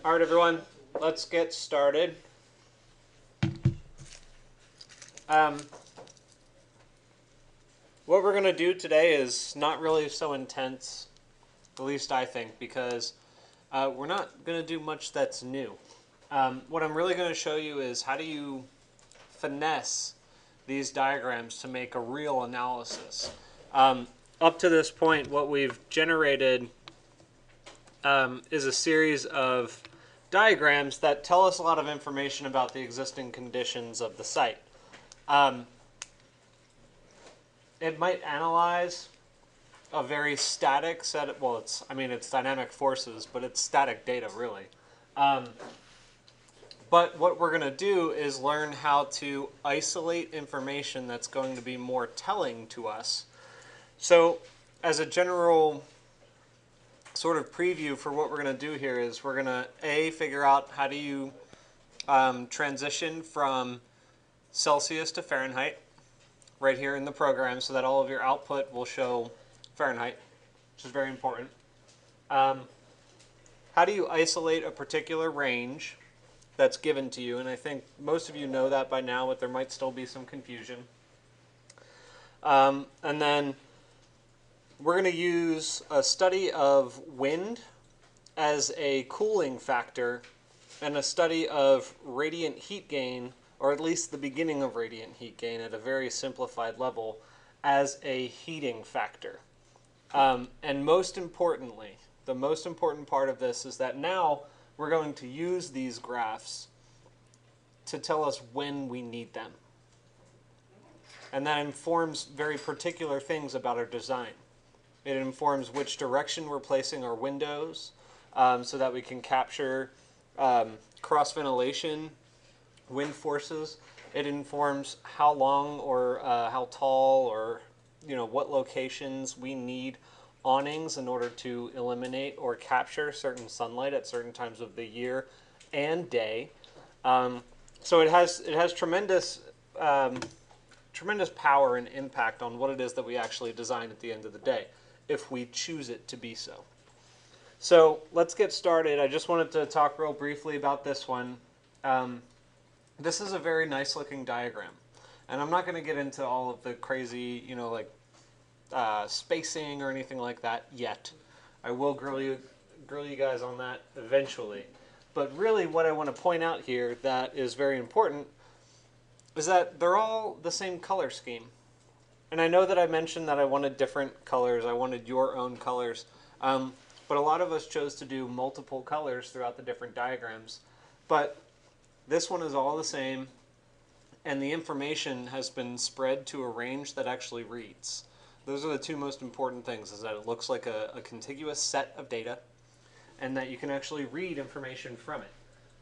All right, everyone, let's get started. What we're going to do today is not really so intense, at least I think, because we're not going to do much that's new. What I'm really going to show you is how do you finesse these diagrams to make a real analysis. Up to this point, what we've generated is a series of diagrams that tell us a lot of information about the existing conditions of the site. It might analyze a very static set of, well, it's dynamic forces, but it's static data, really. But what we're going to do is learn how to isolate information that's going to be more telling to us. So as a general sort of preview for what we're going to do here is we're going to, figure out how do you transition from Celsius to Fahrenheit right here in the program so that all of your output will show Fahrenheit, which is very important. How do you isolate a particular range that's given to you? And I think most of you know that by now, but there might still be some confusion. And then we're going to use a study of wind as a cooling factor and a study of radiant heat gain, or at least the beginning of radiant heat gain at a very simplified level, as a heating factor. And most importantly, the most important part of this is that now we're going to use these graphs to tell us when we need them. And that informs very particular things about our design. It informs which direction we're placing our windows so that we can capture cross-ventilation, wind forces. It informs how long or how tall or what locations we need awnings in order to eliminate or capture certain sunlight at certain times of the year and day. So it has tremendous tremendous power and impact on what it is that we actually design at the end of the day, if we choose it to be so. So let's get started. I just wanted to talk real briefly about this one. This is a very nice looking diagram, and I'm not going to get into all of the crazy, spacing or anything like that yet. I will grill you guys on that eventually. But really what I want to point out here that is very important is that they're all the same color scheme. And I know that I mentioned that I wanted different colors, I wanted your own colors, but a lot of us chose to do multiple colors throughout the different diagrams. But this one is all the same, and the information has been spread to a range that actually reads. Those are the two most important things, is that it looks like a contiguous set of data, and that you can actually read information from it.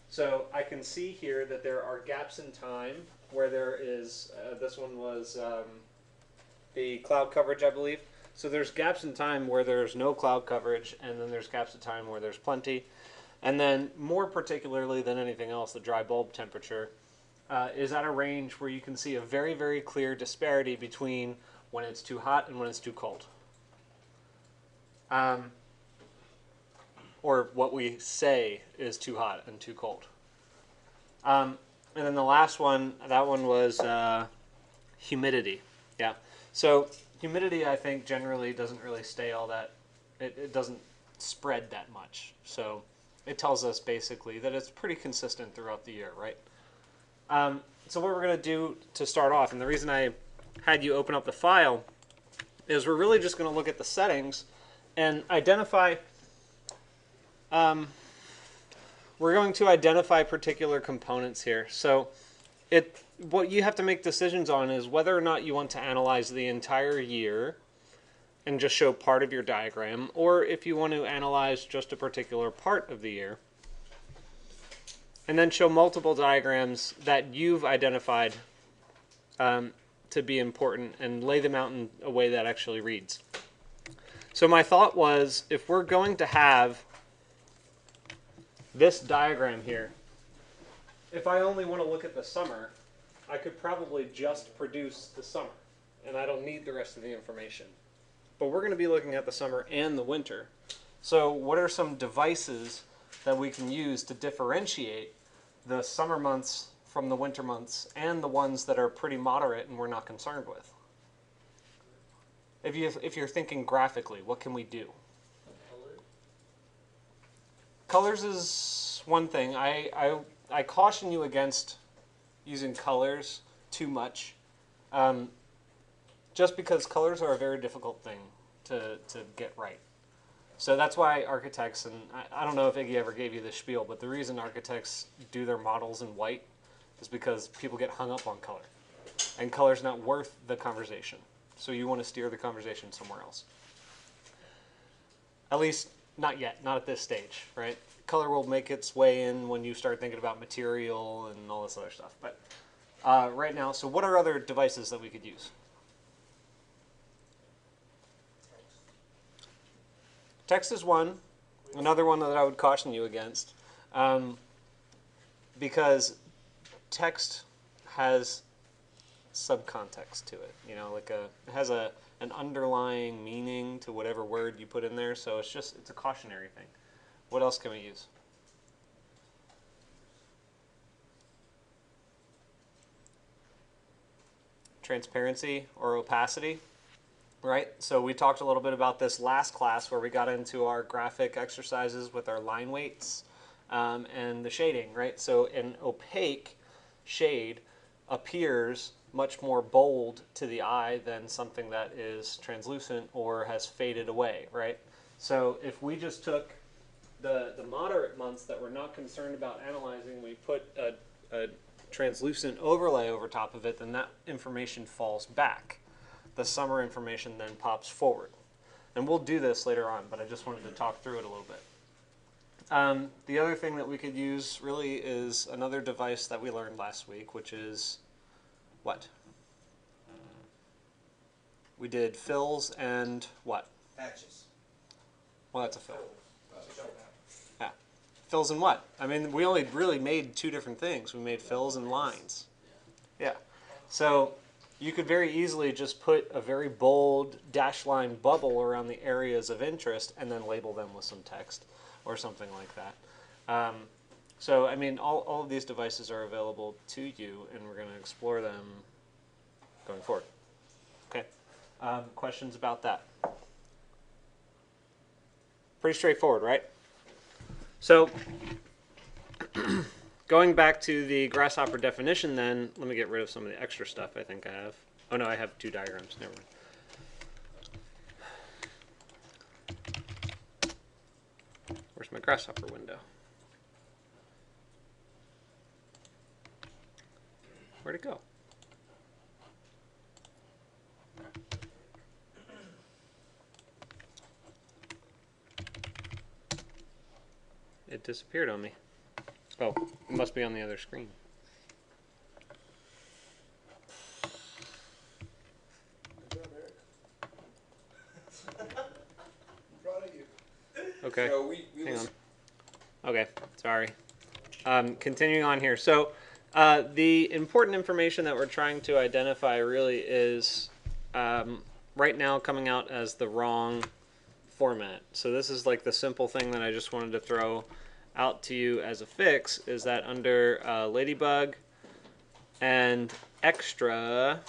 So I can see here that there are gaps in time where there is, this one was the cloud coverage, I believe. So there's gaps in time where there's no cloud coverage, and then there's gaps in time where there's plenty. And then more particularly than anything else, the dry bulb temperature is at a range where you can see a very, very clear disparity between when it's too hot and when it's too cold. Or what we say is too hot and too cold. And then the last one, that one was humidity. Yeah. So humidity, I think, generally doesn't really stay all that, it doesn't spread that much. So it tells us basically that it's pretty consistent throughout the year, right? So what we're going to do to start off, and the reason I had you open up the file, is we're really just going to look at the settings and identify, we're going to identify particular components here. So what you have to make decisions on is whether or not you want to analyze the entire year and just show part of your diagram, or if you want to analyze just a particular part of the year, and then show multiple diagrams that you've identified to be important and lay them out in a way that actually reads. So my thought was, if we're going to have this diagram here, if I only want to look at the summer, I could probably just produce the summer, and I don't need the rest of the information. But we're going to be looking at the summer and the winter. So what are some devices that we can use to differentiate the summer months from the winter months and the ones that are pretty moderate and we're not concerned with? If you're thinking graphically, what can we do? Colors is one thing. I caution you against using colors too much, just because colors are a very difficult thing to get right. So that's why architects, and I don't know if Iggy ever gave you this spiel, but the reason architects do their models in white is because people get hung up on color. And color's not worth the conversation. So you want to steer the conversation somewhere else. At least, not yet, not at this stage, right? Color will make its way in when you start thinking about material and all this other stuff. But right now, so what are other devices that we could use? Text is one. Another one that I would caution you against. Because text has subcontext to it, you know, like it has an underlying meaning to whatever word you put in there, so it's a cautionary thing. What else can we use? Transparency or opacity, right? So we talked a little bit about this last class where we got into our graphic exercises with our line weights and the shading, right? So an opaque shade appears much more bold to the eye than something that is translucent or has faded away, right? So if we just took the moderate months that we're not concerned about analyzing, we put a translucent overlay over top of it, then that information falls back. The summer information then pops forward. And we'll do this later on, but I just wanted to talk through it a little bit. The other thing that we could use really is another device that we learned last week, which is what? We did fills and what? Patches. Well, that's a fill. Yeah. Fills and what? I mean, we only really made two different things. We made fills and lines. Yeah. So you could very easily just put a very bold dash line bubble around the areas of interest and then label them with some text or something like that. So, I mean, all of these devices are available to you, and we're going to explore them going forward. Okay. Questions about that? Pretty straightforward, right? So, going back to the Grasshopper definition then, let me get rid of some of the extra stuff I think I have. Oh no, I have two diagrams, never mind. Where's my Grasshopper window? Where'd it go? It disappeared on me. Oh, it must be on the other screen. Okay, So hang on. Okay, sorry. Continuing on here. So the important information that we're trying to identify really is right now coming out as the wrong format. So this is like the simple thing that I just wanted to throw out to you as a fix, is that under Ladybug and Extra,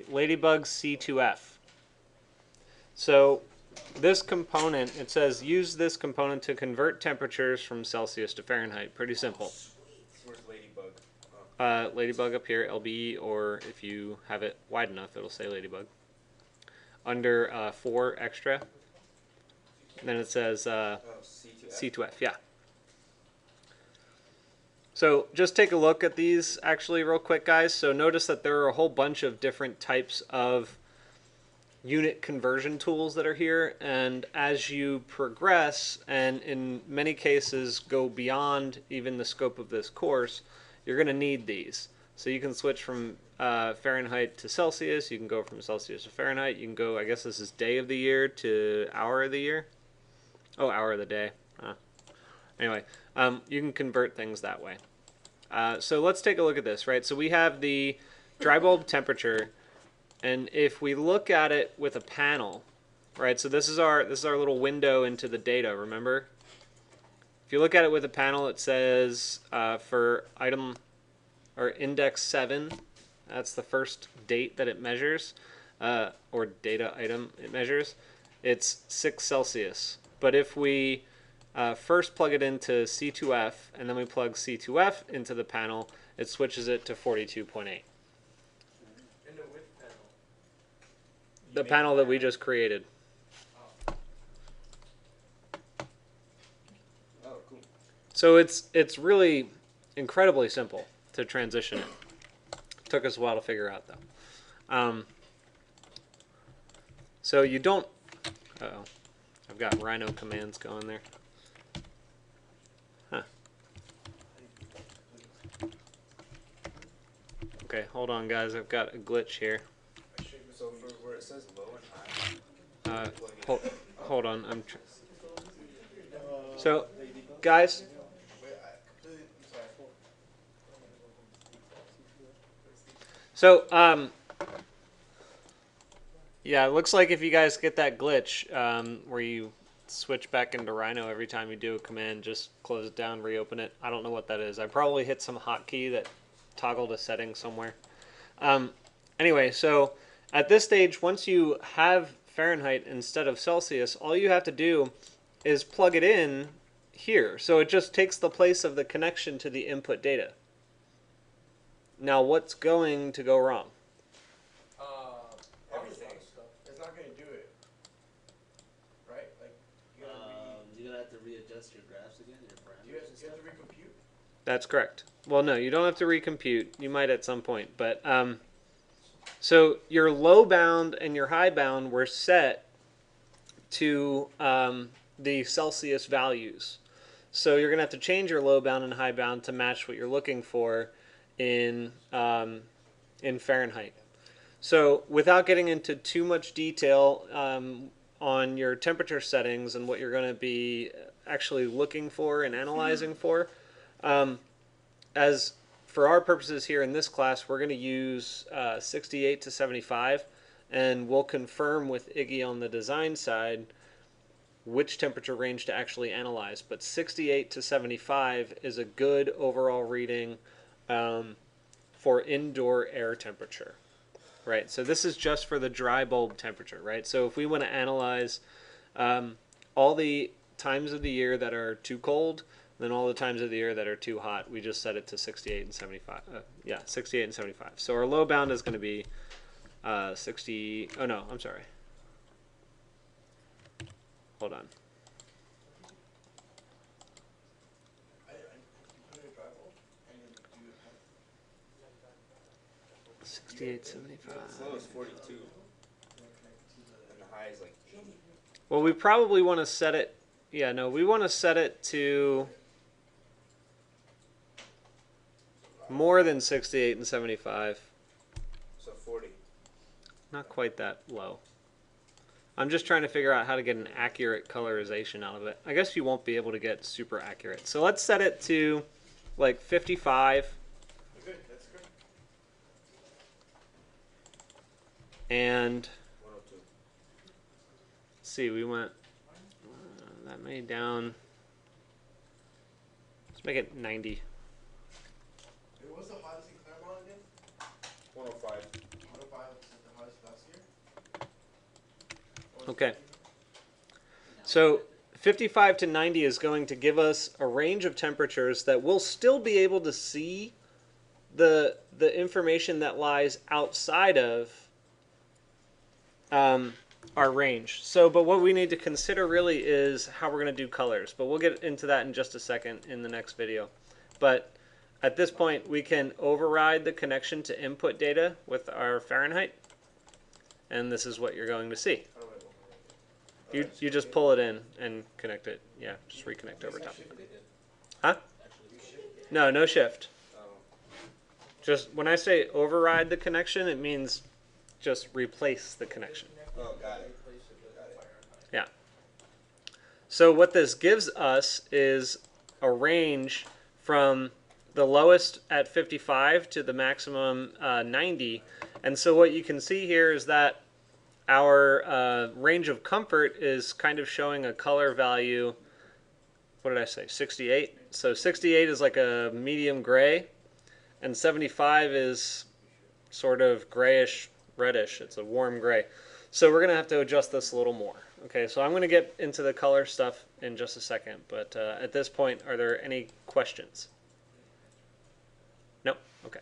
Ladybug C2F. So this component, it says use this component to convert temperatures from Celsius to Fahrenheit. Pretty simple. Where's Ladybug? Ladybug up here, LBE, or if you have it wide enough, it'll say Ladybug. Under 4 extra, and then it says C2F, yeah. So just take a look at these actually real quick, guys. So notice that there are a whole bunch of different types of unit conversion tools that are here, and as you progress and in many cases go beyond even the scope of this course, you're going to need these. So you can switch from Fahrenheit to Celsius, you can go from Celsius to Fahrenheit, you can go, I guess this is day of the year to hour of the year. Oh, hour of the day. Anyway, you can convert things that way. So let's take a look at this, right? So we have the dry bulb temperature, and if we look at it with a panel, right? So this is our little window into the data. Remember, if you look at it with a panel, it says for item or index 7, that's the first date that it measures, or data item it measures. It's 6 Celsius. But if we first plug it into C2F and then we plug C2F into the panel, it switches it to 42.8. The panel that we just created. Oh, cool. So it's really incredibly simple to transition it. Took us a while to figure out though. So you don't. Uh-oh, I've got Rhino commands going there. Huh. Okay, hold on, guys. I've got a glitch here. So for where it says low and high, Hold on. So, guys. So, yeah, it looks like if you guys get that glitch where you switch back into Rhino every time you do a command, just close it down, reopen it. I don't know what that is. I probably hit some hotkey that toggled a setting somewhere. Anyway, so at this stage, once you have Fahrenheit instead of Celsius, all you have to do is plug it in here. So it just takes the place of the connection to the input data. Now, what's going to go wrong? everything. It's not going to do it. Right? Like, you're going to have to readjust your graphs again, your parameters. you have to recompute? That's correct. Well, no, you don't have to recompute. You might at some point. But so your low bound and your high bound were set to the Celsius values. So you're going to have to change your low bound and high bound to match what you're looking for in Fahrenheit. So without getting into too much detail on your temperature settings and what you're going to be actually looking for and analyzing for, as for our purposes here in this class, we're going to use 68 to 75, and we'll confirm with Iggy on the design side which temperature range to actually analyze. But 68 to 75 is a good overall reading for indoor air temperature, right? So this is just for the dry bulb temperature, right? So if we want to analyze all the times of the year that are too cold, then all the times of the year that are too hot, we just set it to 68 and 75. 68 and 75. So our low bound is going to be 60. Oh no, I'm sorry. Hold on. 68, 75. The low is 42. And the high is like 80. Well, we probably want to set it. Yeah, no, we want to set it to more than 68 and 75. So 40. Not quite that low. I'm just trying to figure out how to get an accurate colorization out of it. I guess you won't be able to get super accurate. So let's set it to like 55. Good, that's good. And 102. let's see, we went that many down. Let's make it 90. What was the hottest in Claremont again? 105. 105 is the hottest last year? Okay. So 55 to 90 is going to give us a range of temperatures that we'll still be able to see the information that lies outside of our range. So, but what we need to consider really is how we're going to do colors. But we'll get into that in just a second in the next video. But at this point, we can override the connection to input data with our Fahrenheit. And this is what you're going to see. You just pull it in and connect it. Yeah, just reconnect over top. Huh? No, no shift. Just when I say override the connection, it means just replace the connection. Oh, got it. Yeah. So what this gives us is a range from the lowest at 55 to the maximum 90. And so what you can see here is that our range of comfort is kind of showing a color value. What did I say? 68. So 68 is like a medium gray, and 75 is sort of grayish reddish. It's a warm gray. So we're going to have to adjust this a little more. Okay, so I'm going to get into the color stuff in just a second, but at this point, are there any questions? No? Okay.